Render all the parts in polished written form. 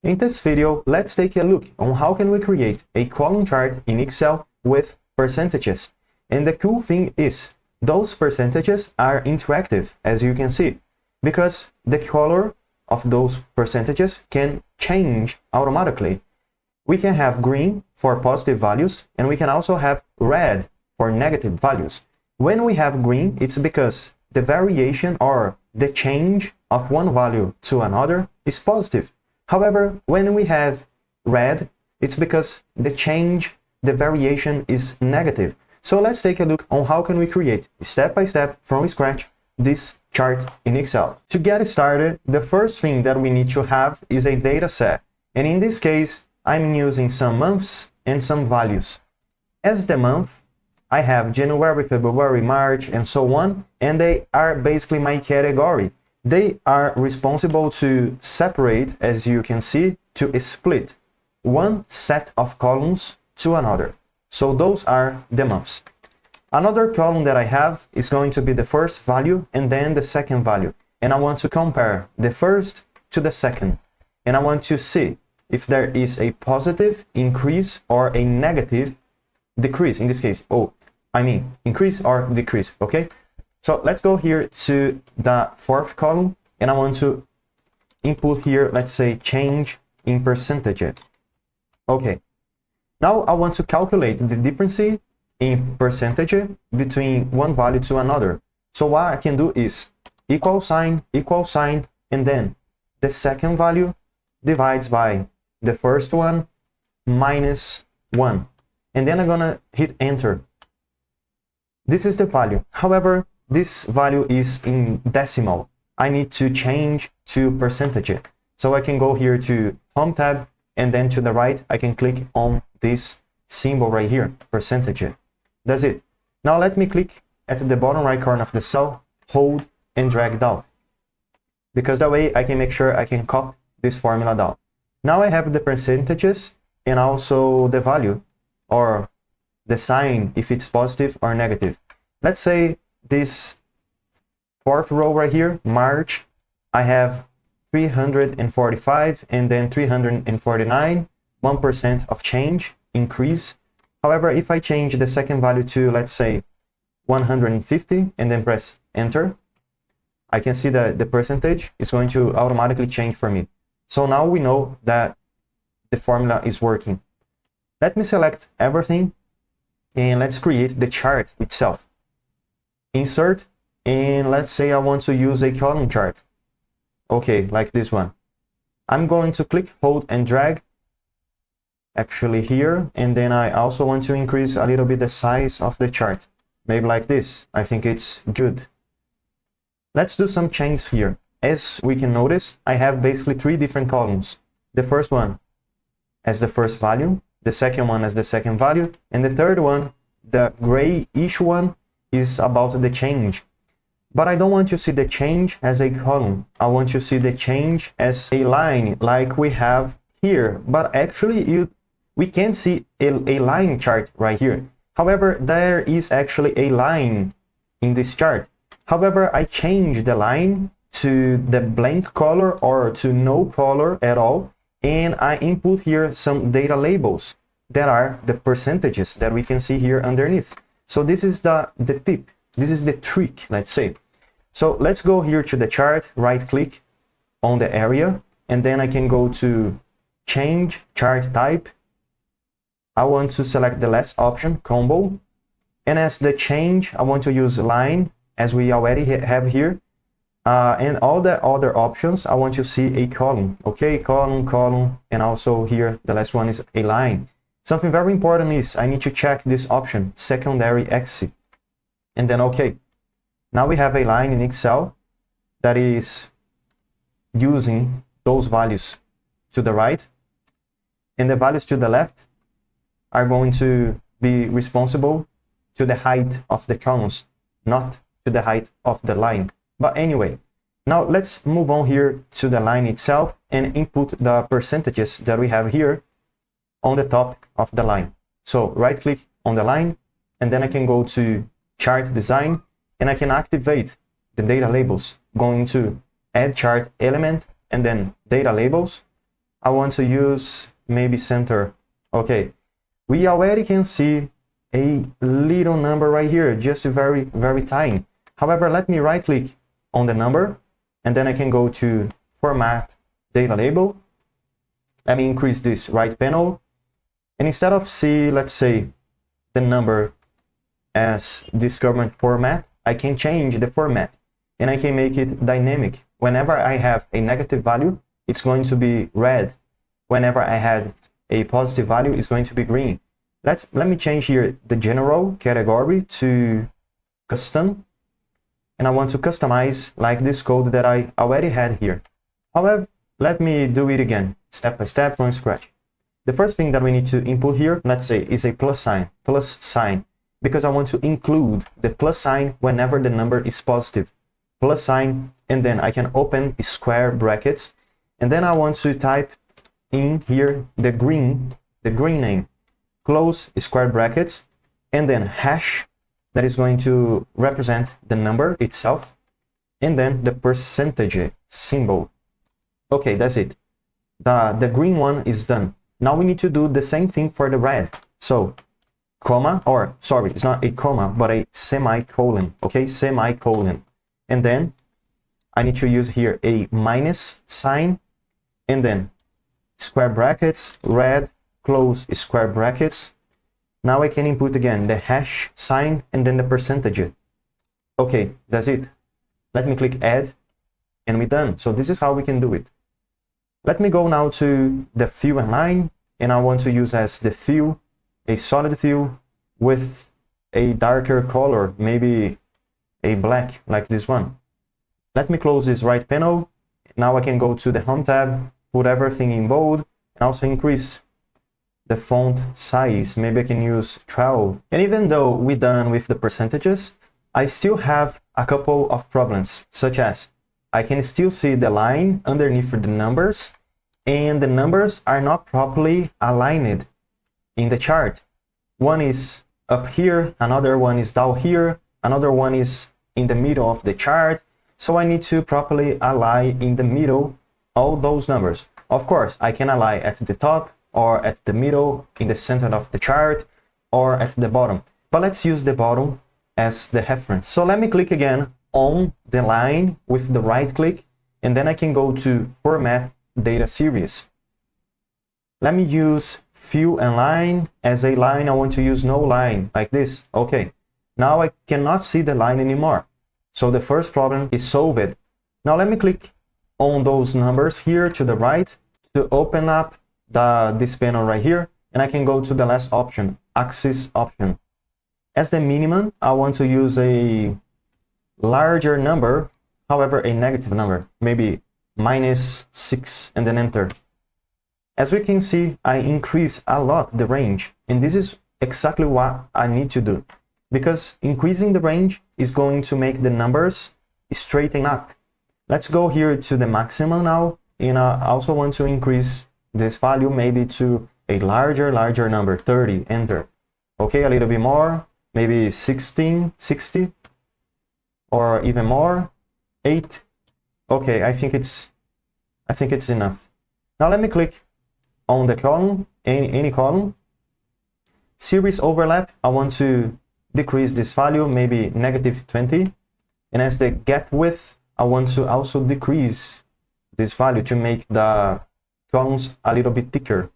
In this video, let's take a look on how can we create a column chart in Excel with percentages. And the cool thing is, those percentages are interactive, as you can see, because the color of those percentages can change automatically. We can have green for positive values, and we can also have red for negative values. When we have green, it's because the variation or the change of one value to another is positive. However, when we have red, it's because the variation is negative. So let's take a look on how can we create step by step from scratch this chart in Excel. To get started, the first thing that we need to have is a data set. And in this case, I'm using some months and some values. As the month, I have January, February, March, and so on, and they are basically my category. They are responsible to separate, as you can see, to split one set of columns to another. So those are the months. Another column that I have is going to be the first value and then the second value. And I want to compare the first to the second. And I want to see if there is a positive increase or a negative decrease. In this case, increase or decrease, okay? So let's go here to the fourth column, and I want to input here, let's say, change in percentage. Okay. Now I want to calculate the difference in percentage between one value to another. So what I can do is equal sign, and then the second value divides by the first one minus 1. And then I'm gonna hit enter. This is the value. However, this value is in decimal. I need to change to percentage. So I can go here to Home tab, and then to the right, I can click on this symbol right here, percentage. That's it. Now let me click at the bottom right corner of the cell, hold and drag down. Because that way I can make sure I can copy this formula down. Now I have the percentages and also the value or the sign if it's positive or negative. Let's say this fourth row right here, March, I have 345 and then 349, 1% of change, increase. However, if I change the second value to, let's say, 150 and then press enter, I can see that the percentage is going to automatically change for me. So now we know that the formula is working. Let me select everything and let's create the chart itself. Insert, and let's say I want to use a column chart. Okay, like this one. I'm going to click, hold and drag actually here, and then I also want to increase a little bit the size of the chart. Maybe like this. I think it's good. Let's do some changes here. As we can notice, I have basically 3 different columns. The first one as the first value, the second one as the second value, and the third one, the grayish one, is about the change. But I don't want to see the change as a column. I want to see the change as a line like we have here. But actually we can see a line chart right here. However, there is actually a line in this chart. However, I change the line to the blank color or to no color at all. And I input here some data labels that are the percentages that we can see here underneath. So this is the tip. This is the trick, let's say. So let's go here to the chart, right click on the area, and then I can go to change chart type. I want to select the last option, combo. And as the change, I want to use line as we already have here. And all the other options, I want to see a column. Okay, column, and also here, the last one is a line. Something very important is I need to check this option, secondary axis. And then okay. Now we have a line in Excel that is using those values to the right, and the values to the left are going to be responsible to the height of the columns, not to the height of the line. But anyway, now let's move on here to the line itself and input the percentages that we have here on the top of the line. So right click on the line, and then I can go to chart design, and I can activate the data labels, going to add chart element and then data labels. I want to use maybe center. Okay, we already can see a little number right here, just very, very tiny. However, let me right click on the number, and then I can go to Format Data Label. Let me increase this right panel. And instead of see, let's say, the number as this current format, I can change the format and I can make it dynamic. Whenever I have a negative value, it's going to be red. Whenever I have a positive value, it's going to be green. Let me change here the general category to custom. And I want to customize like this code that I already had here. However, let me do it again, step by step from scratch. The first thing that we need to input here, let's say, is a plus sign, because I want to include the plus sign whenever the number is positive. Plus sign, and then I can open square brackets, and then I want to type in here the green name, close square brackets, and then hash, that is going to represent the number itself, and then the percentage symbol. Okay, that's it. The green one is done. Now we need to do the same thing for the red. So, comma, or sorry, it's not a comma, but a semicolon, okay, semicolon. And then I need to use here a minus sign, and then square brackets, red, close square brackets. Now I can input again the hash sign and then the percentage. Okay, that's it. Let me click add, and we're done. So this is how we can do it. Let me go now to the fill and line, and I want to use as the fill a solid fill with a darker color, maybe a black like this one. Let me close this right panel. Now I can go to the home tab, put everything in bold, and also increase the font size. Maybe I can use 12. And even though we're done with the percentages, I still have a couple of problems, such as I can still see the line underneath the numbers, and the numbers are not properly aligned in the chart. One is up here, another one is down here, another one is in the middle of the chart. So I need to properly align in the middle all those numbers. Of course, I can align at the top, or at the middle, in the center of the chart, or at the bottom. But let's use the bottom as the reference. So let me click again on the line with the right click, and then I can go to Format Data Series. Let me use Fill and Line. As a line, I want to use no line, like this. Okay, now I cannot see the line anymore. So the first problem is solved. Now let me click on those numbers here to the right to open up this panel right here, and I can go to the last option, axis option. As the minimum, I want to use a larger number, however a negative number, maybe -6, and then enter. As we can see, I increase a lot the range, and this is exactly what I need to do, because increasing the range is going to make the numbers straighten up. Let's go here to the maximum now, and I also want to increase this value maybe to a larger number, 30, enter. Okay, a little bit more, maybe 16, 60, or even more, 8. Okay, I think it's enough. Now let me click on the column, any column. Series overlap, I want to decrease this value, maybe -20. And as the gap width, I want to also decrease this value to make the columns a little bit thicker.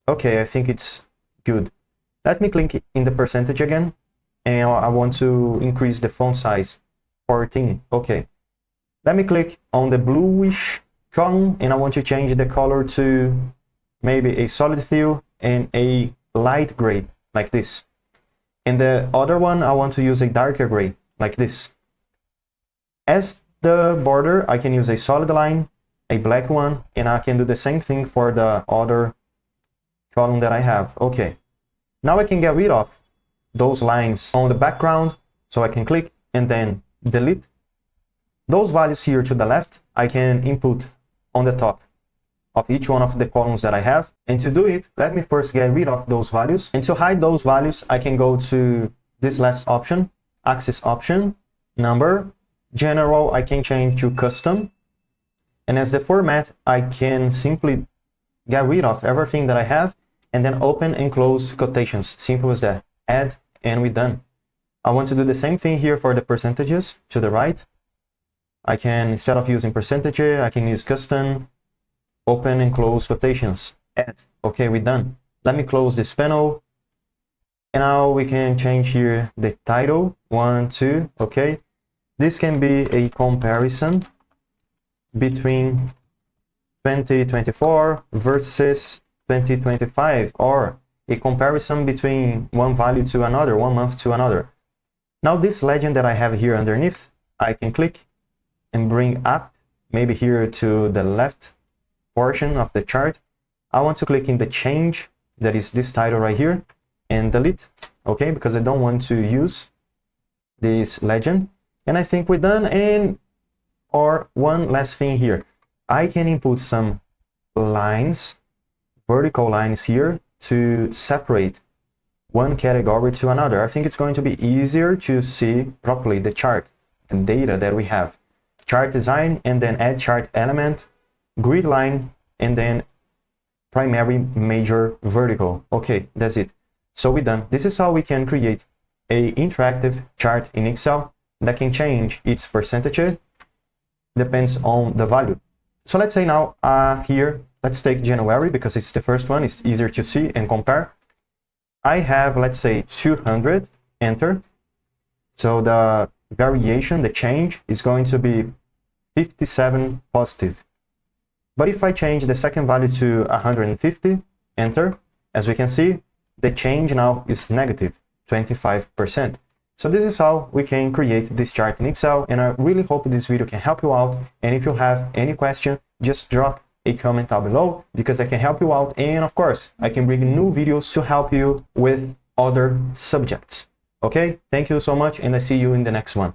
Okay, I think it's good. Let me click in the percentage again, and I want to increase the font size, 14. Okay. Let me click on the bluish column, and I want to change the color to maybe a solid fill and a light gray, like this. And the other one, I want to use a darker gray, like this. As the border, I can use a solid line, a black one, and I can do the same thing for the other column that I have. Okay. Now I can get rid of those lines on the background, so I can click and then delete. Those values here to the left, I can input on the top of each one of the columns that I have. And to do it, let me first get rid of those values. And to hide those values, I can go to this last option, axis option, number, general, I can change to custom. And as the format, I can simply get rid of everything that I have, and then open and close quotations. Simple as that. Add, and we're done. I want to do the same thing here for the percentages to the right. I can, instead of using percentage, I can use custom, open and close quotations, add. Okay, we're done. Let me close this panel. And now we can change here the title, 1, 2, okay. This can be a comparison between 2024 versus 2025, or a comparison between one value to another, 1 month to another. Now this legend that I have here underneath, I can click and bring up, maybe here to the left portion of the chart. I want to click in the change, that is this title right here, and delete, okay, because I don't want to use this legend. And I think we're done. And or one last thing here, I can input some lines, vertical lines here, to separate one category to another. I think it's going to be easier to see properly the chart and data that we have. Chart design, and then add chart element, grid line, and then primary, major, vertical. Okay, that's it. So we're done. This is how we can create a interactive chart in Excel that can change its percentage, depends on the value. So let's say now here, let's take January because it's the first one, it's easier to see and compare. I have, let's say 200, enter. So the variation, the change is going to be 57 positive. But if I change the second value to 150, enter, as we can see, the change now is negative 25%. So this is how we can create this chart in Excel, and I really hope this video can help you out. And if you have any question, just drop a comment down below, because I can help you out, and of course I can bring new videos to help you with other subjects. Okay, thank you so much, and I see you in the next one.